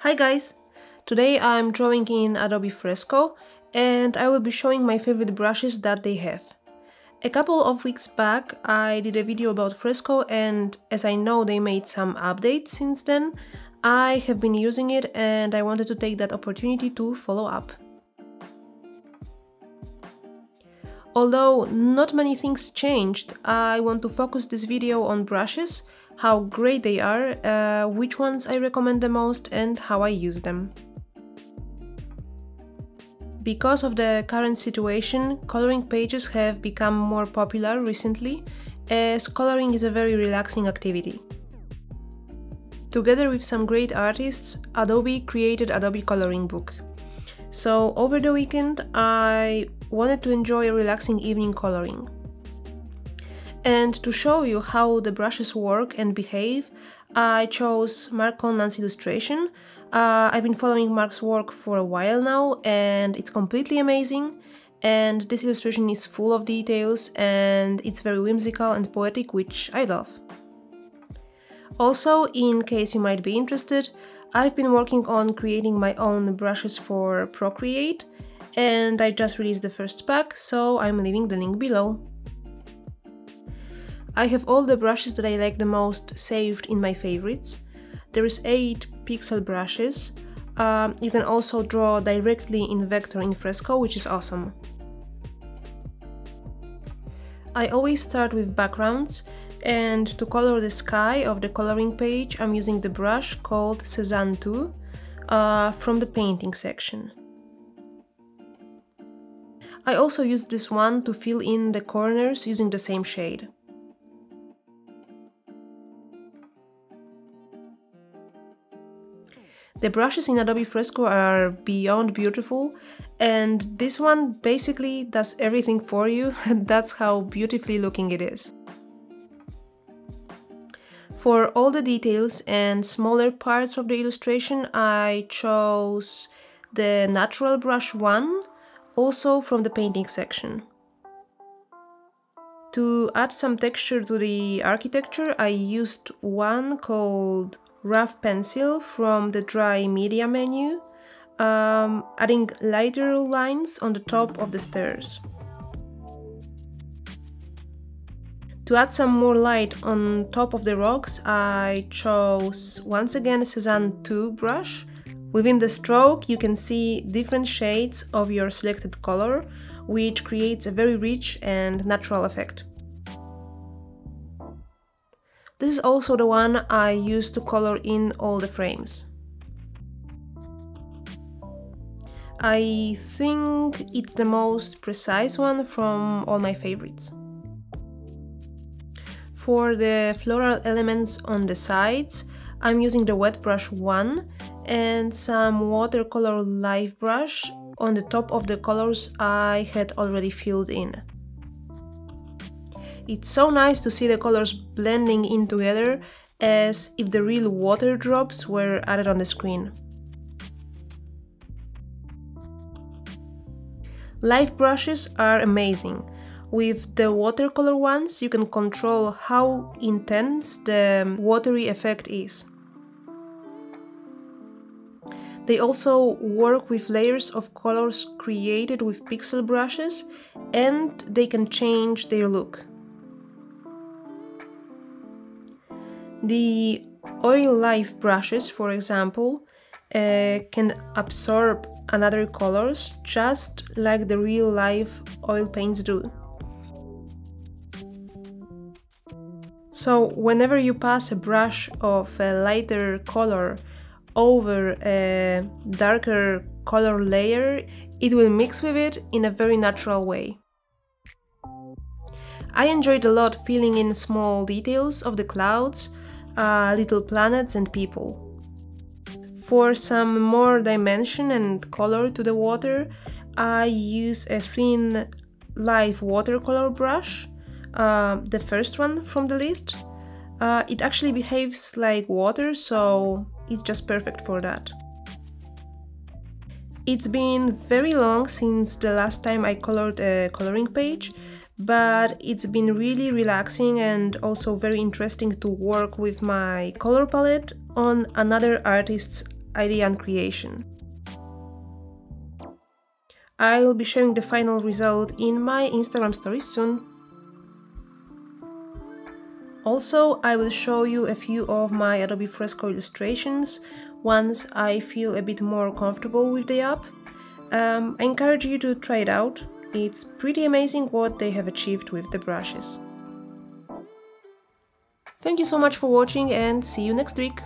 Hi guys! Today I'm drawing in Adobe Fresco and I will be showing my favorite brushes that they have. A couple of weeks back I did a video about Fresco, and as I know they made some updates since then, I have been using it and I wanted to take that opportunity to follow up. Although not many things changed, I want to focus this video on brushes, how great they are, which ones I recommend the most and how I use them. Because of the current situation, coloring pages have become more popular recently, as coloring is a very relaxing activity. Together with some great artists, Adobe created Adobe Coloring Book. So over the weekend I wanted to enjoy a relaxing evening coloring. And to show you how the brushes work and behave, I chose Mark Conlan's illustration. I've been following Mark's work for a while now and it's completely amazing. And this illustration is full of details and it's very whimsical and poetic, which I love. Also, in case you might be interested, I've been working on creating my own brushes for Procreate, and I just released the first pack, so I'm leaving the link below. I have all the brushes that I like the most saved in my favorites. There is 8 pixel brushes. You can also draw directly in vector in Fresco, which is awesome. I always start with backgrounds, and to color the sky of the coloring page I'm using the brush called CEZANNE 2 from the painting section. I also used this one to fill in the corners using the same shade. The brushes in Adobe Fresco are beyond beautiful, and this one basically does everything for you. That's how beautifully looking it is. For all the details and smaller parts of the illustration, I chose the Natural Brush 1, also from the painting section. To add some texture to the architecture, I used one called Rough Pencil from the Dry Media menu, adding lighter lines on the top of the stairs. To add some more light on top of the rocks, I chose once again a CEZANNE 2 brush. Within the stroke you can see different shades of your selected color, which creates a very rich and natural effect. This is also the one I used to color in all the frames. I think it's the most precise one from all my favorites. For the floral elements on the sides, I'm using the wet brush 1 and some watercolor live brush on the top of the colors I had already filled in. It's so nice to see the colors blending in together, as if the real water drops were added on the screen. Live brushes are amazing. With the watercolor ones, you can control how intense the watery effect is. They also work with layers of colors created with pixel brushes, and they can change their look. The oil live brushes, for example, can absorb another colors just like the real live oil paints do. So whenever you pass a brush of a lighter color over a darker color layer, it will mix with it in a very natural way. I enjoyed a lot filling in small details of the clouds, little planets and people. For some more dimension and color to the water, I use a thin live watercolor brush. The first one from the list. It actually behaves like water, so it's just perfect for that. It's been very long since the last time I colored a coloring page, but it's been really relaxing and also very interesting to work with my color palette on another artist's idea and creation. I will be sharing the final result in my Instagram stories soon. Also, I will show you a few of my Adobe Fresco illustrations once I feel a bit more comfortable with the app. I encourage you to try it out. It's pretty amazing what they have achieved with the brushes. Thank you so much for watching and see you next week!